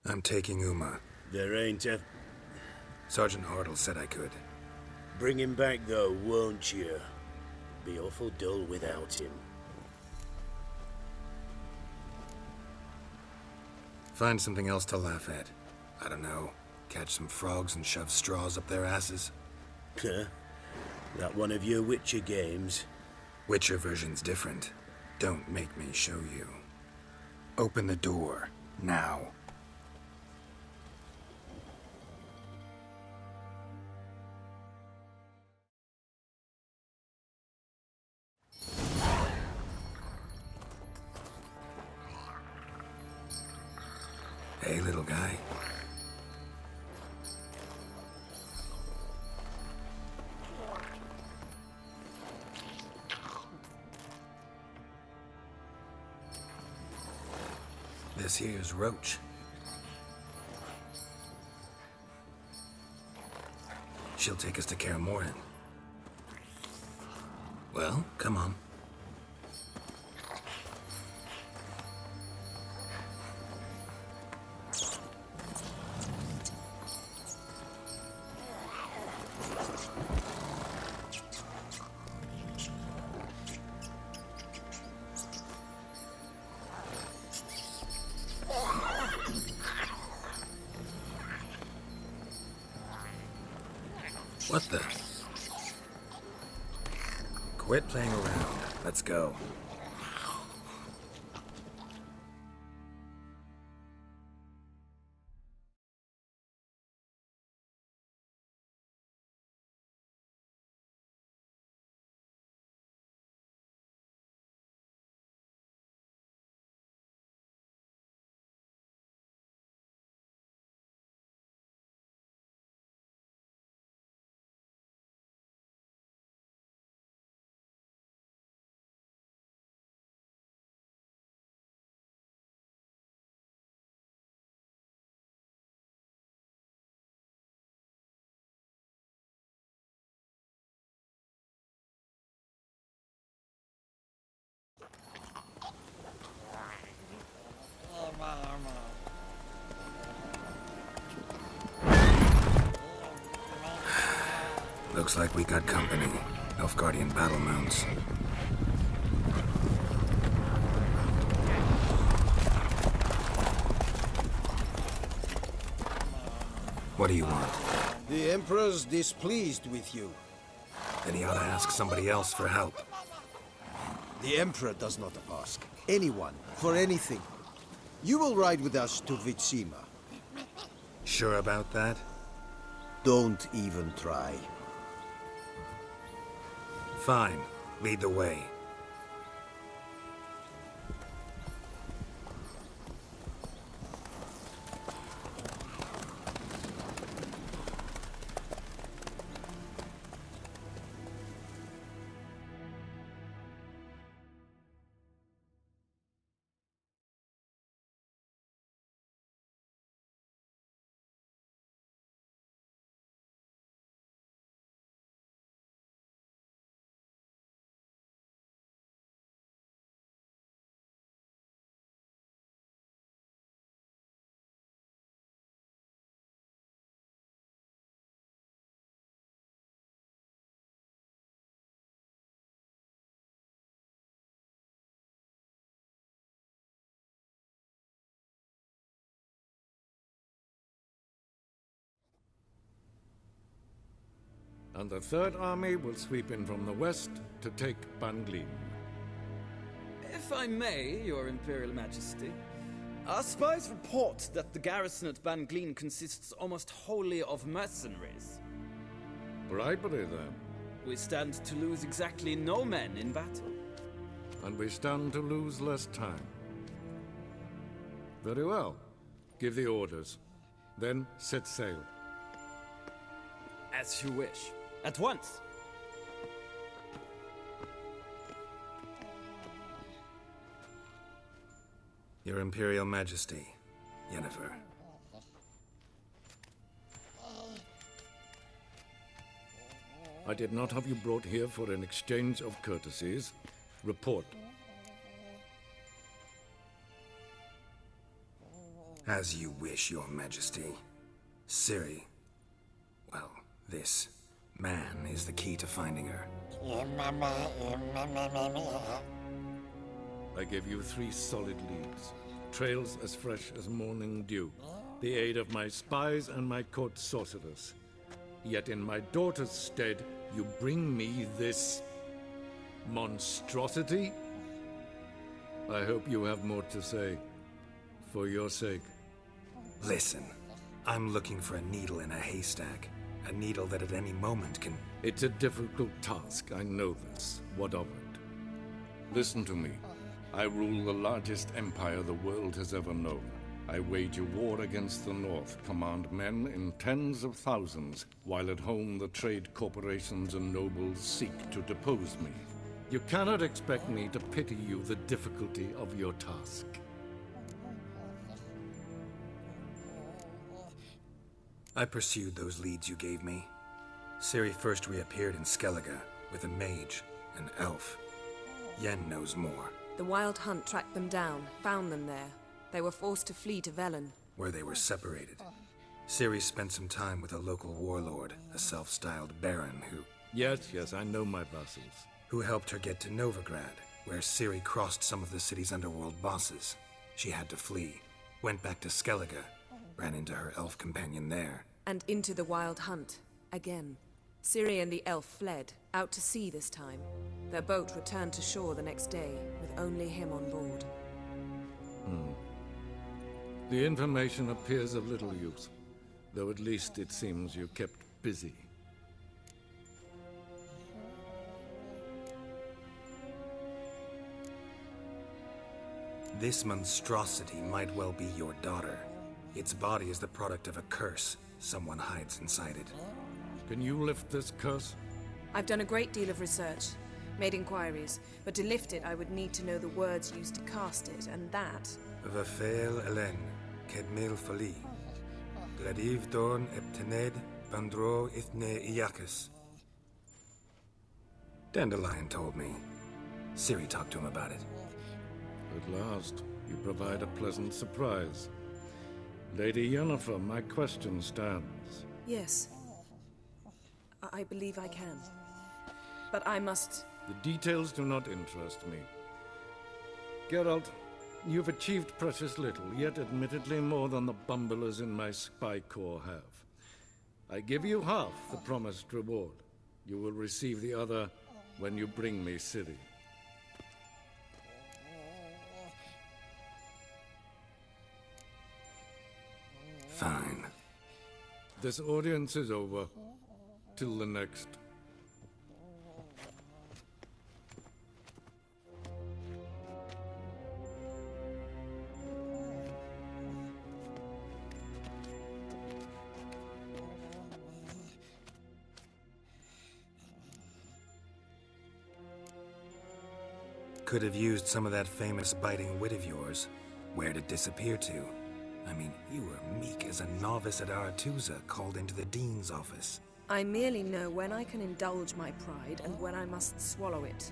I'm taking Uma. There ain't a... Sergeant Hartle said I could. Bring him back, though, won't you? Be awful dull without him. Find something else to laugh at. I don't know. Catch some frogs and shove straws up their asses. Huh? That one of your Witcher games? Witcher version's different. Don't make me show you. Open the door. Now. Hey, little guy. This here's Roach. She'll take us to Kaer Morhen. Well, come on. What the? Quit playing around. Let's go. Looks like we got company. Nilfgaardian battle mounts. What do you want? The Emperor's displeased with you. Then he ought to ask somebody else for help. The Emperor does not ask anyone for anything. You will ride with us to Vitsima. Sure about that? Don't even try. Fine. Lead the way. And the Third Army will sweep in from the west to take Ban Glin. If I may, Your Imperial Majesty, our spies report that the garrison at Ban Glin consists almost wholly of mercenaries. Bribery, then. We stand to lose exactly no men in battle. And we stand to lose less time. Very well. Give the orders. Then set sail. As you wish. At once! Your Imperial Majesty, Yennefer. I did not have you brought here for an exchange of courtesies. Report. As you wish, Your Majesty. Ciri, well, this man is the key to finding her. I gave you 3 solid leads. Trails as fresh as morning dew. The aid of my spies and my court sorcerers. Yet in my daughter's stead, you bring me this monstrosity? I hope you have more to say. For your sake. Listen, I'm looking for a needle in a haystack. A needle that at any moment can... It's a difficult task, I know this. What of it? Listen to me. I rule the largest empire the world has ever known. I wage a war against the North, command men in tens of thousands, while at home the trade corporations and nobles seek to depose me. You cannot expect me to pity you the difficulty of your task. I pursued those leads you gave me. Ciri first reappeared in Skellige with a mage, an elf. Yen knows more. The Wild Hunt tracked them down, found them there. They were forced to flee to Velen. Where they were separated. Ciri spent some time with a local warlord, a self-styled baron who... Yes, I know my vassals. Who helped her get to Novigrad, where Ciri crossed some of the city's underworld bosses. She had to flee, went back to Skellige, ran into her elf companion there. And into the Wild Hunt, again. Ciri and the elf fled, out to sea this time. Their boat returned to shore the next day, with only him on board. The information appears of little use, though at least it seems you kept busy. This monstrosity might well be your daughter. Its body is the product of a curse. Someone hides inside it. Can you lift this curse? I've done a great deal of research, made inquiries, but to lift it I would need to know the words used to cast it, and that... Vafel Elen, Kedmil Fali, Gladiv Dorn Eptened, Bandro Ithne Iacus. Dandelion told me. Ciri talked to him about it. At last, you provide a pleasant surprise. Lady Yennefer, my question stands. Yes. I believe I can. But I must... The details do not interest me. Geralt, you've achieved precious little, yet admittedly more than the bumblers in my spy corps have. I give you half the promised reward. You will receive the other when you bring me Ciri. Fine. This audience is over. Till the next. Could have used some of that famous biting wit of yours. Where'd it disappear to? I mean, you were meek as a novice at Aretuza called into the Dean's office. I merely know when I can indulge my pride and when I must swallow it.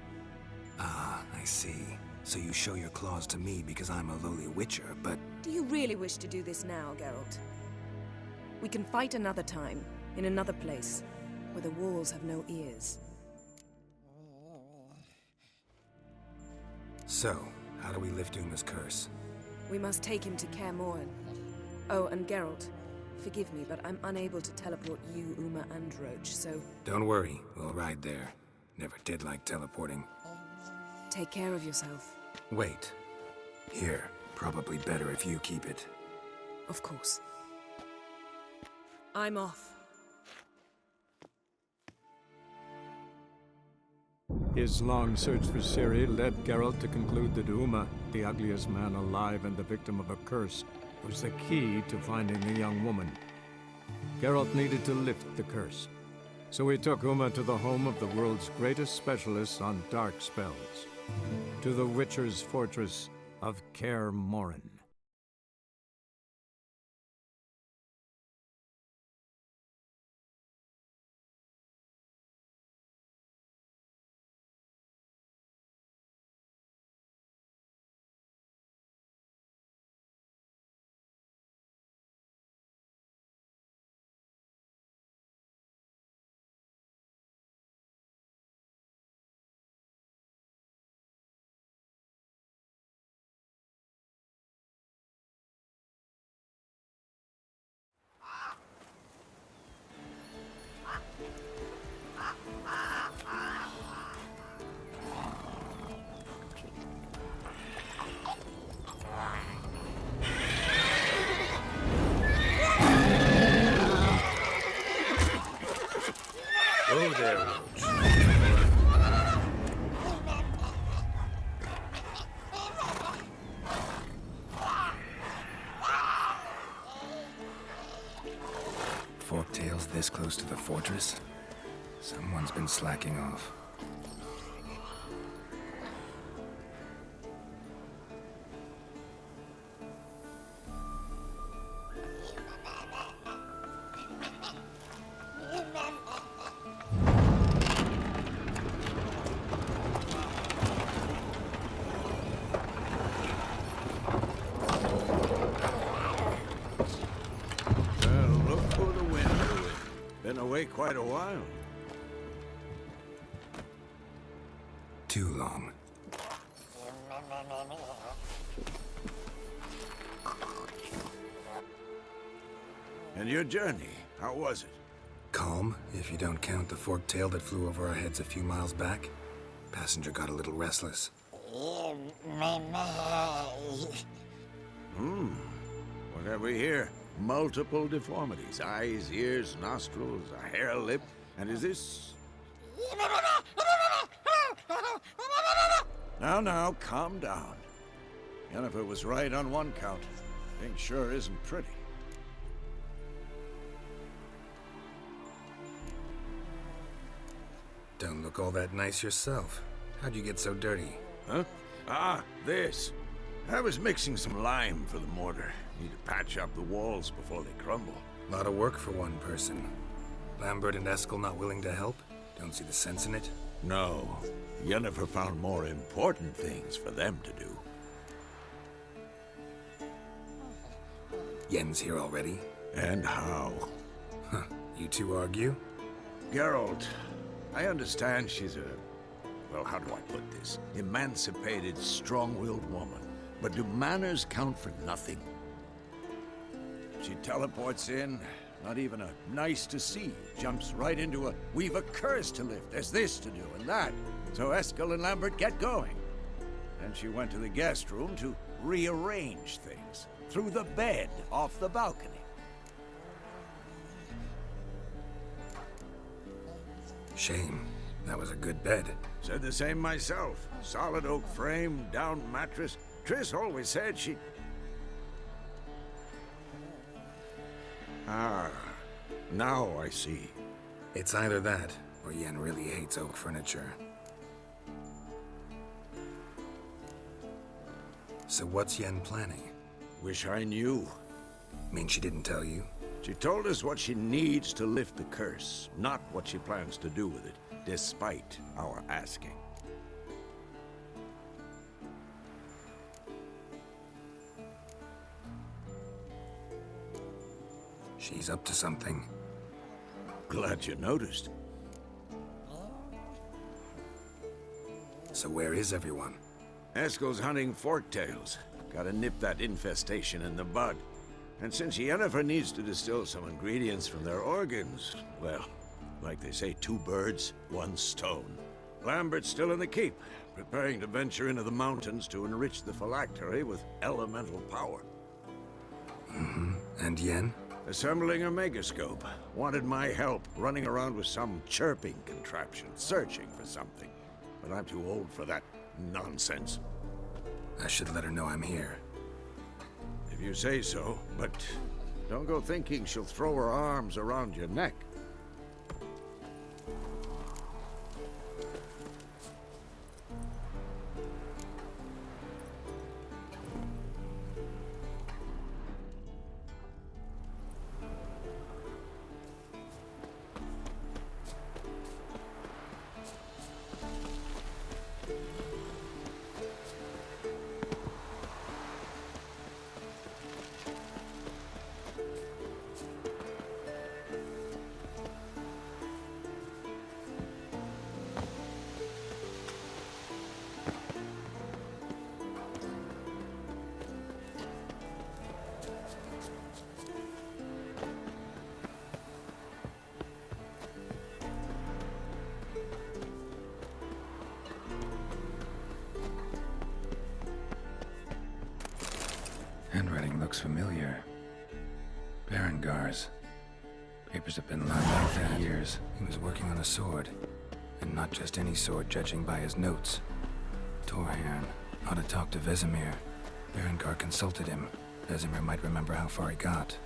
Ah, I see. So you show your claws to me because I'm a lowly witcher, but... Do you really wish to do this now, Geralt? We can fight another time, in another place, where the walls have no ears. So, how do we lift Uma's curse? We must take him to Kaer Morhen. Oh, and Geralt, forgive me, but I'm unable to teleport you, Uma, and Roach, so... Don't worry, we'll ride there. Never did like teleporting. Take care of yourself. Wait. Here, probably better if you keep it. Of course. I'm off. His long search for Ciri led Geralt to conclude that Uma, the ugliest man alive and the victim of a curse, was the key to finding the young woman. Geralt needed to lift the curse, so he took Uma to the home of the world's greatest specialists on dark spells, to the Witcher's fortress of Kaer Morhen. Whoa there, Roach. Forktails this close to the fortress? Someone's been slacking off. Well, look for the wind. Been away quite a while. Too long. And your journey, how was it? Calm, if you don't count the forktail that flew over our heads a few miles back. Passenger got a little restless. What have we here? Multiple deformities. Eyes, ears, nostrils, a hair lip. And is this... Now, calm down. Yennefer was right on one count. Thing sure isn't pretty. Don't look all that nice yourself. How'd you get so dirty? Huh? Ah, this. I was mixing some lime for the mortar. Need to patch up the walls before they crumble. Lot of work for one person. Lambert and Eskel not willing to help? Don't see the sense in it? No. Yennefer found more important things for them to do. Yen's here already? And how? Huh. You two argue? Geralt, I understand she's a... well, how do I put this? Emancipated, strong-willed woman. But do manners count for nothing? She teleports in, not even a nice to see. Jumps right into a, we've a curse to lift, there's this to do and that. So Eskel and Lambert get going. Then she went to the guest room to rearrange things. Through the bed, off the balcony. Shame. That was a good bed. Said the same myself. Solid oak frame, down mattress. Triss always said she... Ah, now I see. It's either that, or Yen really hates oak furniture. So what's Yen planning? Wish I knew. Mean she didn't tell you? She told us what she needs to lift the curse, not what she plans to do with it, despite our asking. She's up to something. Glad you noticed. So where is everyone? Eskel's hunting forktails. Gotta nip that infestation in the bud. And since Yennefer needs to distill some ingredients from their organs, well, like they say, 2 birds, 1 stone. Lambert's still in the keep, preparing to venture into the mountains to enrich the phylactery with elemental power. Mm-hmm. And Yen? Assembling a megascope. Wanted my help running around with some chirping contraption, searching for something. But I'm too old for that nonsense. I should let her know I'm here. If you say so, but don't go thinking she'll throw her arms around your neck. Handwriting looks familiar. Berengar's. Papers have been lined up for years. He was working on a sword. And not just any sword, judging by his notes. Torhan, how to talk to Vesemir. Berengar consulted him. Vesemir might remember how far he got.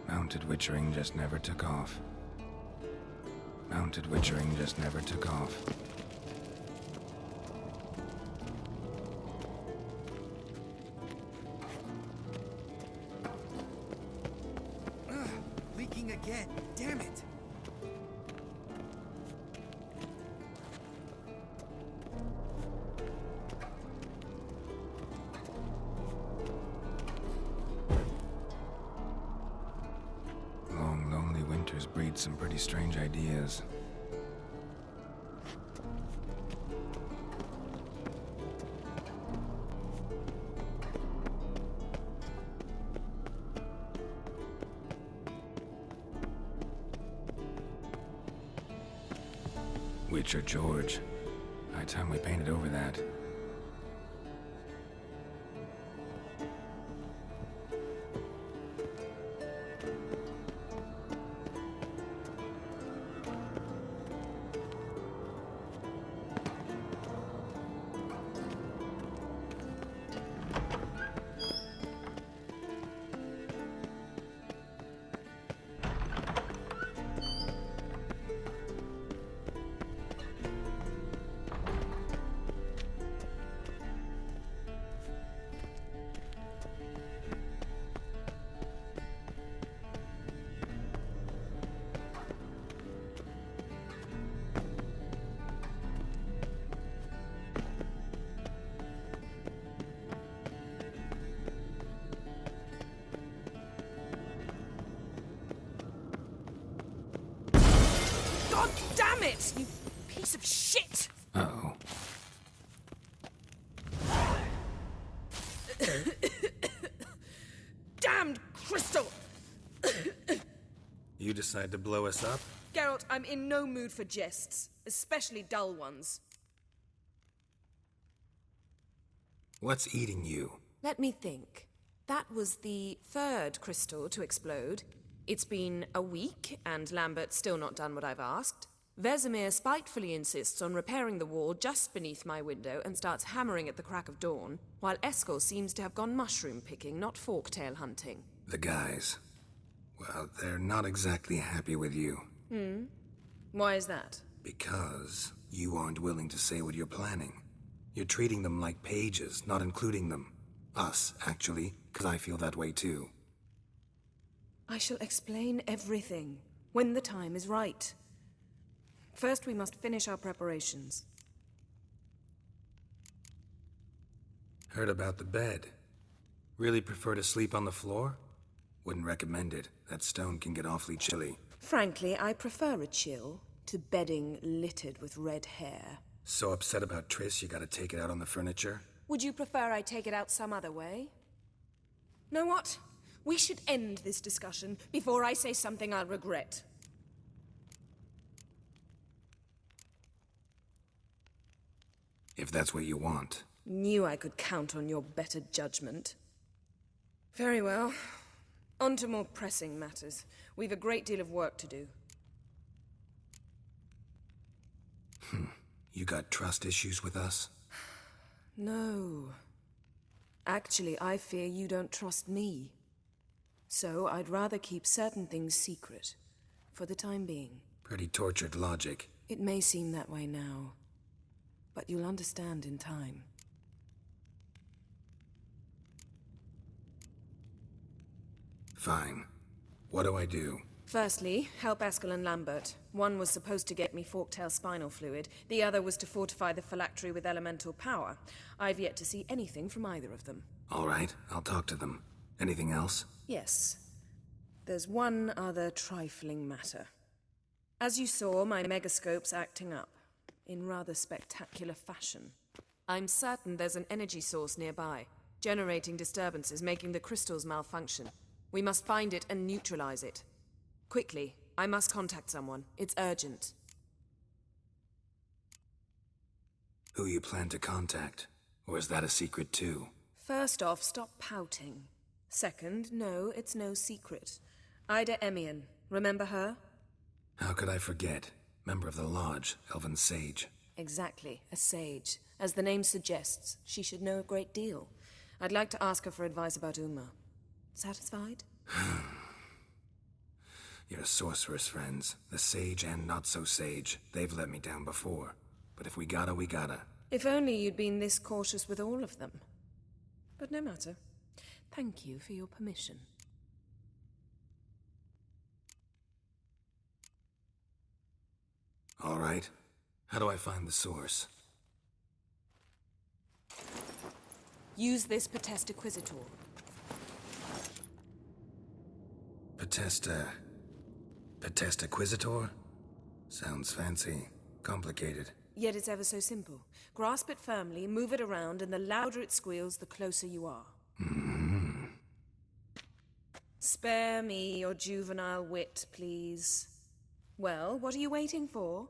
Mounted Witchering just never took off. Mounted Witchering just never took off. Leaking again. Damn it. Long, lonely winters breed some pretty strange ideas. Witcher George. High time we painted over that. God damn it, you piece of shit! Uh-oh. Damned crystal! You decide to blow us up? Geralt, I'm in no mood for jests, especially dull ones. What's eating you? Let me think. That was the third crystal to explode. It's been a week, and Lambert's still not done what I've asked. Vesemir spitefully insists on repairing the wall just beneath my window and starts hammering at the crack of dawn, while Eskel seems to have gone mushroom picking, not forktail hunting. The guys. Well, they're not exactly happy with you. Why is that? Because you aren't willing to say what you're planning. You're treating them like pages, not including them. Us, actually, because I feel that way too. I shall explain everything, when the time is right. First, we must finish our preparations. Heard about the bed. Really prefer to sleep on the floor? Wouldn't recommend it. That stone can get awfully chilly. Frankly, I prefer a chill to bedding littered with red hair. So upset about Triss, you gotta take it out on the furniture? Would you prefer I take it out some other way? Know what? We should end this discussion before I say something I'll regret. If that's what you want. Knew I could count on your better judgment. Very well. On to more pressing matters. We've a great deal of work to do. You got trust issues with us? No. Actually, I fear you don't trust me. So I'd rather keep certain things secret, for the time being. Pretty tortured logic. It may seem that way now, but you'll understand in time. Fine. What do I do? Firstly, help Eskel and Lambert. One was supposed to get me forktail spinal fluid, the other was to fortify the phylactery with elemental power. I've yet to see anything from either of them. All right, I'll talk to them. Anything else? Yes. There's one other trifling matter. As you saw, my megascope's acting up, in rather spectacular fashion. I'm certain there's an energy source nearby, generating disturbances, making the crystals malfunction. We must find it and neutralize it. Quickly, I must contact someone. It's urgent. Who you plan to contact? Or is that a secret too? First off, stop pouting. Second, no, it's no secret. Ida Emian. Remember her? How could I forget? Member of the Lodge, Elven Sage. Exactly, a sage. As the name suggests, she should know a great deal. I'd like to ask her for advice about Uma. Satisfied? Your sorceress friends, the Sage and Not-So-Sage, they've let me down before. But if we gotta, we gotta. If only you'd been this cautious with all of them. But no matter. Thank you for your permission. All right. How do I find the source? Use this Potesta Quisitor. Potesta Quisitor? Sounds fancy. Complicated. Yet it's ever so simple. Grasp it firmly, move it around, and the louder it squeals, the closer you are. Mm-hmm. Spare me your juvenile wit, please. Well, what are you waiting for?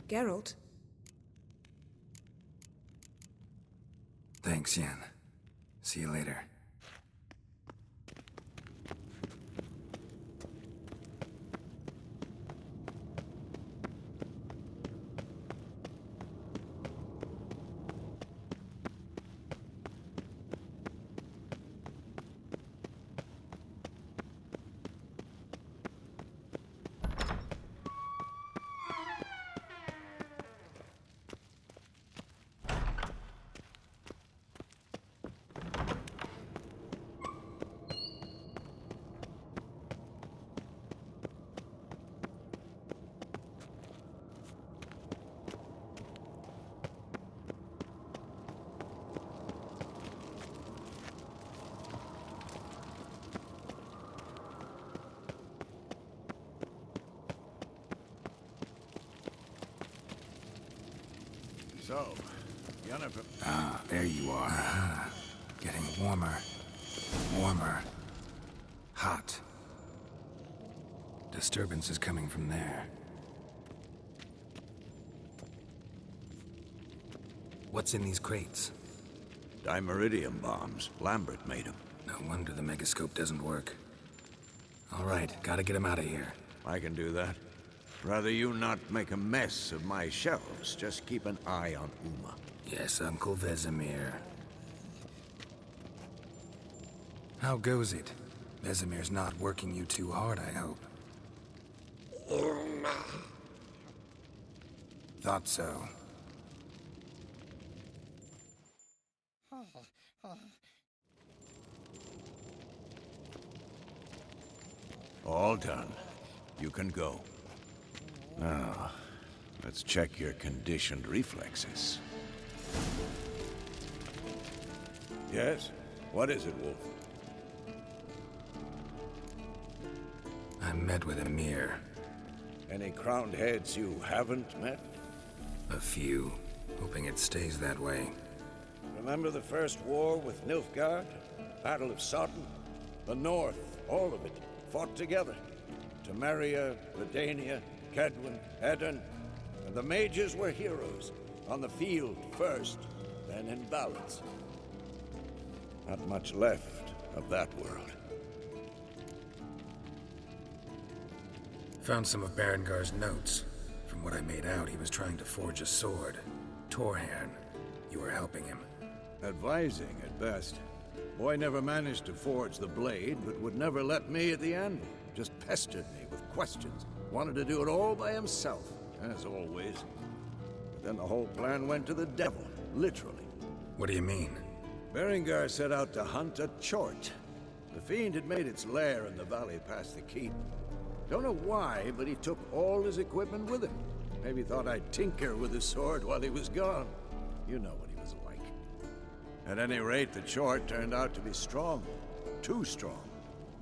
Geralt? Thanks, Yen. See you later. So, Yennefer... Ah, there you are. Getting warmer. Warmer. Hot. Disturbance is coming from there. What's in these crates? Dimeridium bombs. Lambert made them. No wonder the megascope doesn't work. All right, gotta get him out of here. I can do that. Rather you not make a mess of my shelves. Just keep an eye on Uma. Yes, Uncle Vesemir. How goes it? Vesemir's not working you too hard, I hope. Thought so. All done. You can go. Now, let's check your conditioned reflexes. Yes? What is it, Wolf? I met with Emir. Any crowned heads you haven't met? A few. Hoping it stays that way. Remember the first war with Nilfgaard? Battle of Sodden? The North, all of it, fought together. Temeria, Redania, Kedwin, Edirn, and the mages were heroes. On the field first, then in ballads. Not much left of that world. Found some of Berengar's notes. From what I made out, he was trying to forge a sword. Torhan. You were helping him. Advising, at best. Boy never managed to forge the blade, but would never let me at the anvil. Just pestered me with questions. Wanted to do it all by himself, as always. But then the whole plan went to the devil, literally. What do you mean? Berengar set out to hunt a chort. The fiend had made its lair in the valley past the keep. Don't know why, but he took all his equipment with him. Maybe thought I'd tinker with his sword while he was gone. You know what he was like. At any rate, the chort turned out to be strong. Too strong.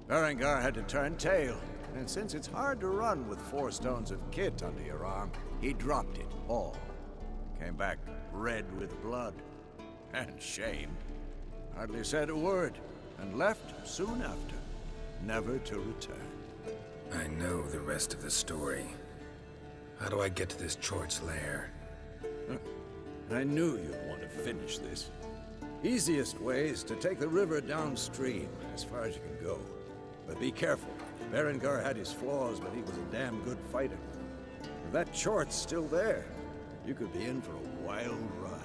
Berengar had to turn tail, and since it's hard to run with 4 stones of kit under your arm, he dropped it all. Came back red with blood. And shame. Hardly said a word, and left soon after, never to return. I know the rest of the story. How do I get to this Chort's lair? I knew you'd want to finish this. Easiest way is to take the river downstream, as far as you can go. But be careful. Berengar had his flaws, but he was a damn good fighter. If that Chort's still there, you could be in for a wild ride.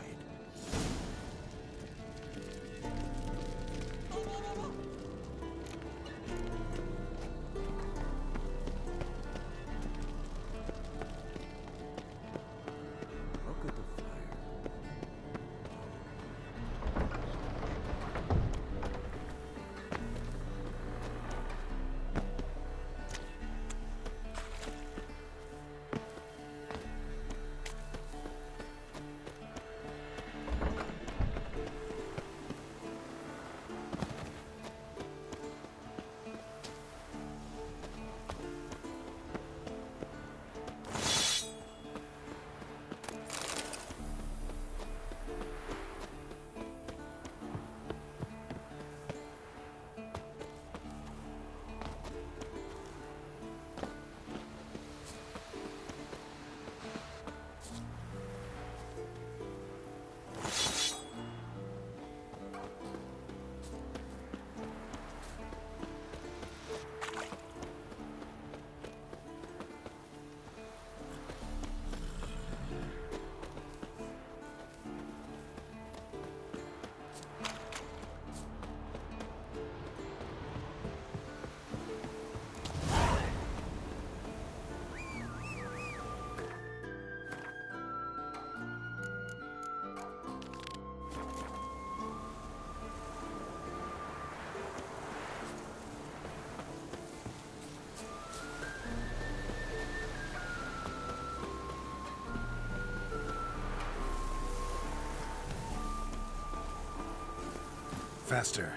Faster.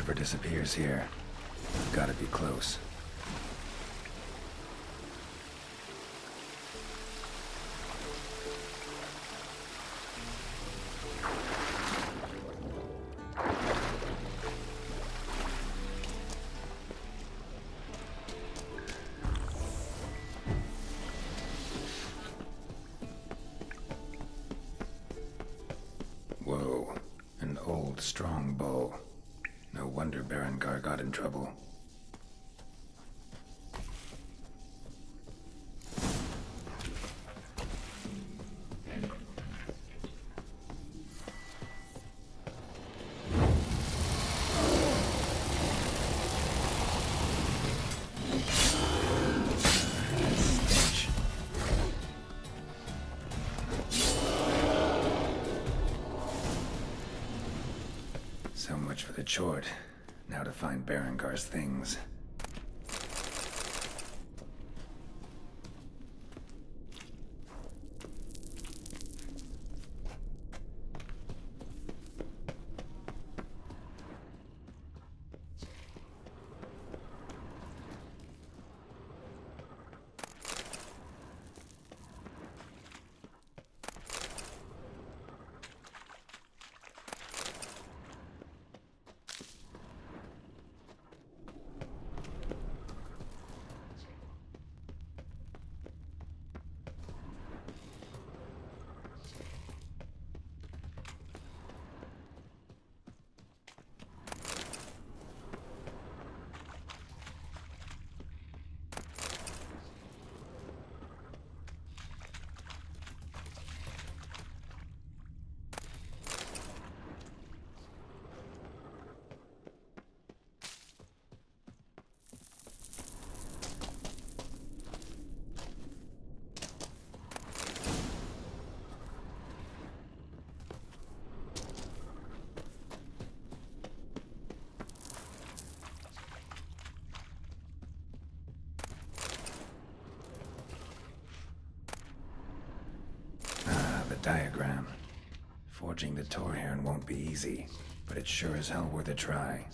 Lucifer disappears here. Gotta be close. Whoa, an old, strong bow. No wonder Berengar got in trouble. Stench. So much for the Chort. Now to find Berengar's things. Diagram. Forging the Torhairn won't be easy, but it's sure as hell worth a try.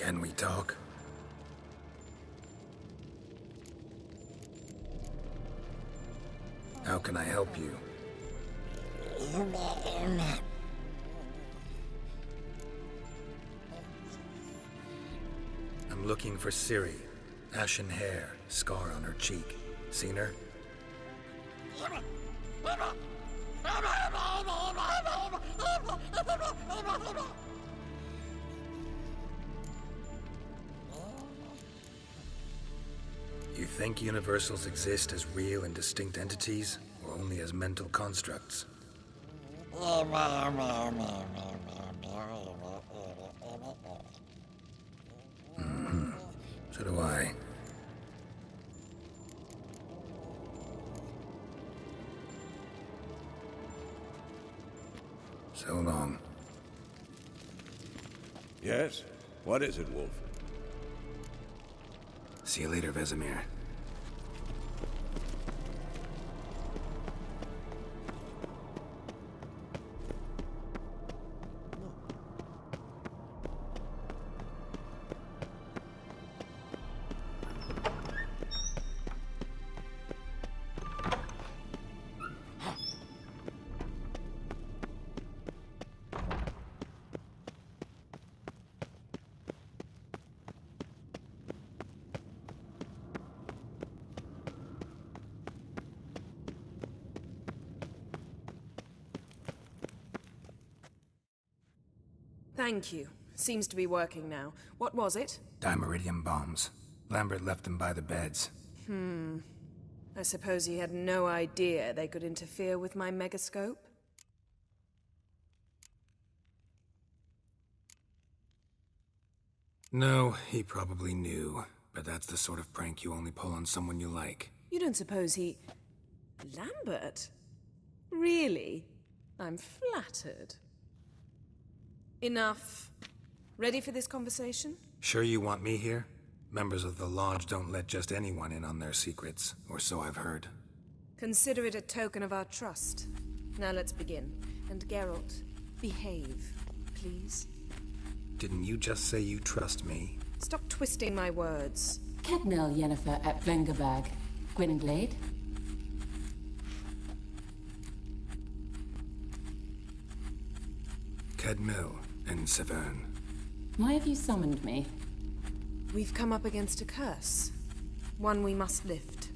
Can we talk? How can I help you? I'm looking for Ciri. Ashen hair, scar on her cheek. Seen her? You think universals exist as real and distinct entities, or only as mental constructs? So do I. So long. Yes? What is it, Wolf? See you later, Vesemir. Thank you. Seems to be working now. What was it? Dimeridium bombs. Lambert left them by the beds. I suppose he had no idea they could interfere with my megascope? No, he probably knew. But that's the sort of prank you only pull on someone you like. You don't suppose he... Lambert? Really? I'm flattered. Enough. Ready for this conversation? Sure you want me here? Members of the Lodge don't let just anyone in on their secrets, or so I've heard. Consider it a token of our trust. Now let's begin. And Geralt, behave, please. Didn't you just say you trust me? Stop twisting my words. Kedmil Yennefer at Vengerberg. Gwynglade. Kedmil and Severn. Why have you summoned me? We've come up against a curse. One we must lift.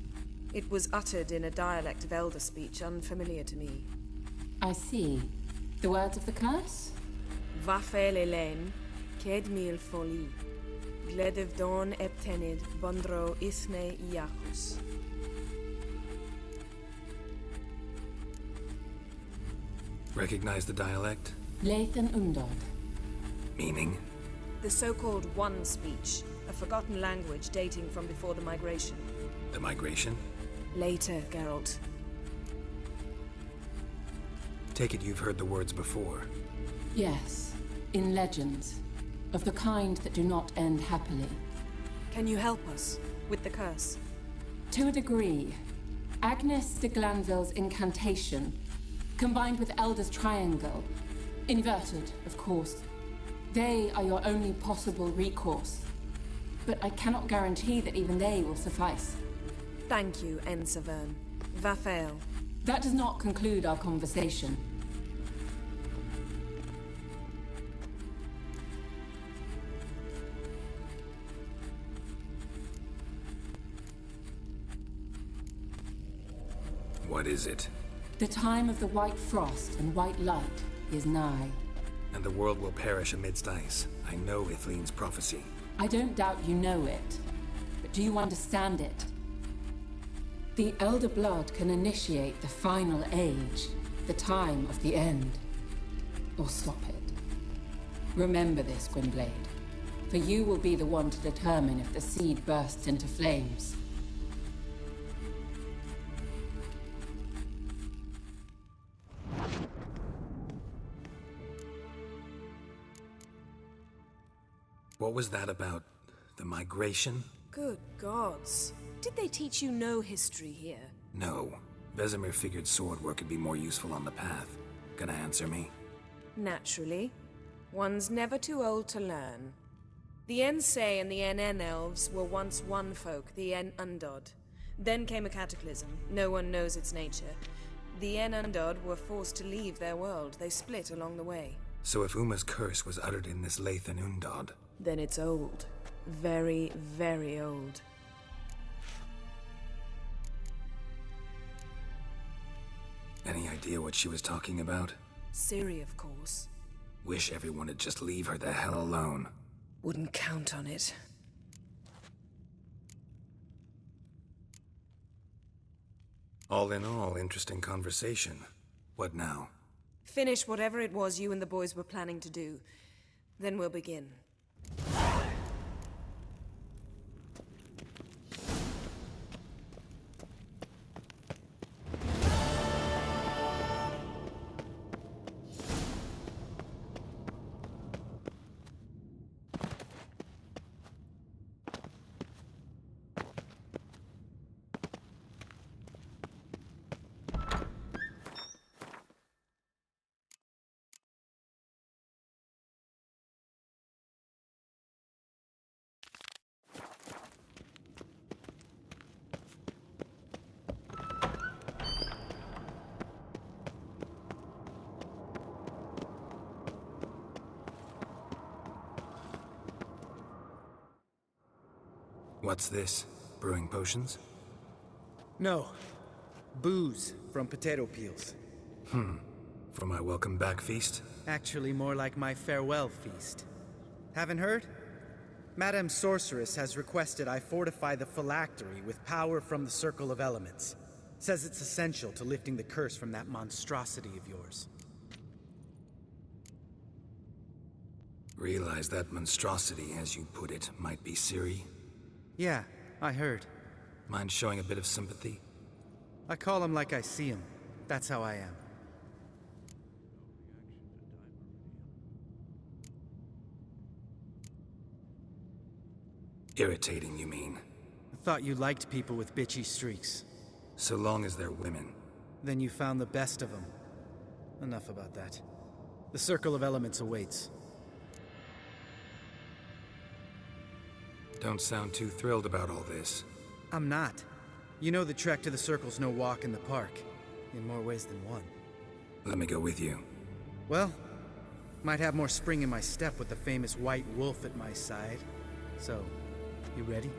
It was uttered in a dialect of Elder speech unfamiliar to me. I see. The words of the curse? Vafel Elaine, Kedmil Foli, Gledev Don Eptenid, Bondro Isne Iacus. Recognize the dialect? Lathan Undod. Meaning? The so-called One speech, a forgotten language dating from before the migration. The migration? Later, Geralt. Take it you've heard the words before. Yes, in legends. Of the kind that do not end happily. Can you help us with the curse? To a degree. Agnes de Glanville's incantation, combined with Elder's triangle, inverted, of course. They are your only possible recourse. But I cannot guarantee that even they will suffice. Thank you, Ensevern. Vafel. That does not conclude our conversation. What is it? The time of the white frost and white light is nigh. And the world will perish amidst ice. I know Ithleen's prophecy. I don't doubt you know it, but do you understand it? The Elder Blood can initiate the final age, the time of the end, or stop it. Remember this, Gwynblade, for you will be the one to determine if the seed bursts into flames. What was that about? The migration? Good gods. Did they teach you no history here? No. Vesemir figured sword work could be more useful on the path. Gonna answer me? Naturally. One's never too old to learn. The Ensei and the NN elves were once one folk, the En Undod. Then came a cataclysm. No one knows its nature. The En Undod were forced to leave their world. They split along the way. So if Uma's curse was uttered in this Lathan Undod, Then it's old. Very, very old. any idea what she was talking about? Ciri, of course. Wish everyone would just leave her the hell alone. Wouldn't count on it. All in all, interesting conversation. What now? Finish whatever it was you and the boys were planning to do. Then we'll begin. What's this? Brewing potions? No. Booze from potato peels. For my welcome back feast? Actually, more like my farewell feast. Haven't heard? Madame Sorceress has requested I fortify the phylactery with power from the Circle of Elements. Says it's essential to lifting the curse from that monstrosity of yours. Realize that monstrosity, as you put it, might be Ciri? Yeah, I heard. Mind showing a bit of sympathy? I call him like I see him. That's how I am. Irritating, you mean? I thought you liked people with bitchy streaks. So long as they're women. Then you found the best of them. Enough about that. The Circle of Elements awaits. Don't sound too thrilled about all this. I'm not. You know the trek to the Circle's no walk in the park. In more ways than one. Let me go with you. Well, might have more spring in my step with the famous White Wolf at my side. So, you ready?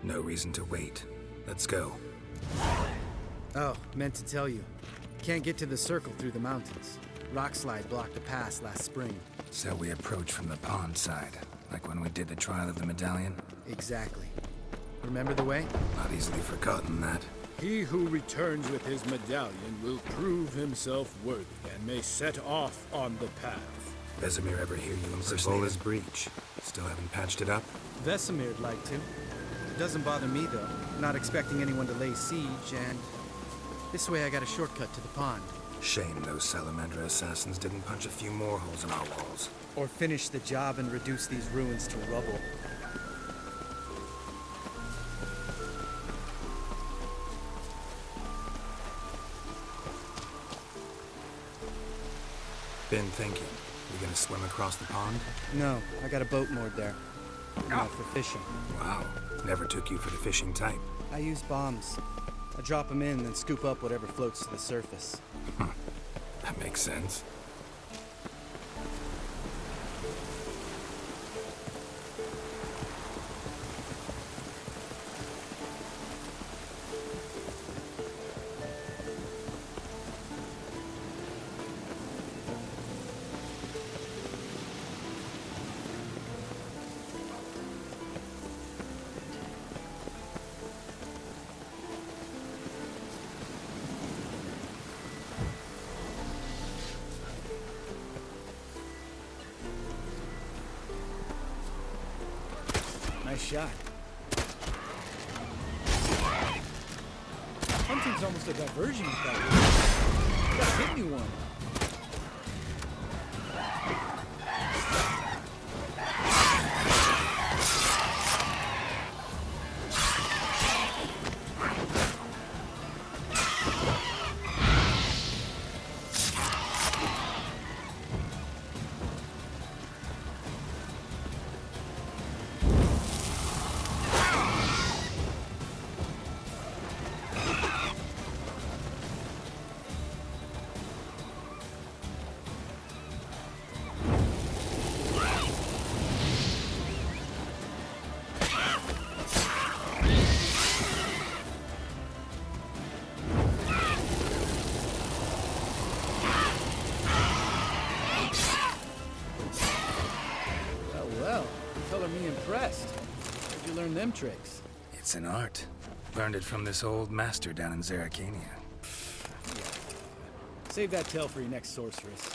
No reason to wait. Let's go. Oh, meant to tell you. Can't get to the Circle through the mountains. Rockslide blocked the pass last spring. So we approach from the pond side, like when we did the trial of the medallion? Exactly. Remember the way? Not easily forgotten that. He who returns with his medallion will prove himself worthy and may set off on the path. Vesemir ever hear you impersonate his breach? Still haven't patched it up? Vesemir'd like to. Doesn't bother me, though. Not expecting anyone to lay siege, and this way I got a shortcut to the pond. Shame those Salamandra assassins didn't punch a few more holes in our walls. Or finish the job and reduce these ruins to rubble. Been thinking. You gonna swim across the pond? No, I got a boat moored there. Not for fishing. Wow. Never took you for the fishing type. I use bombs. I drop them in, then scoop up whatever floats to the surface. That makes sense. Nice shot. Hunting's almost a diversion with that one. You gotta hit me one. learn them tricks? It's an art. Learned it from this old master down in Zerrikania. Save that tale for your next sorceress.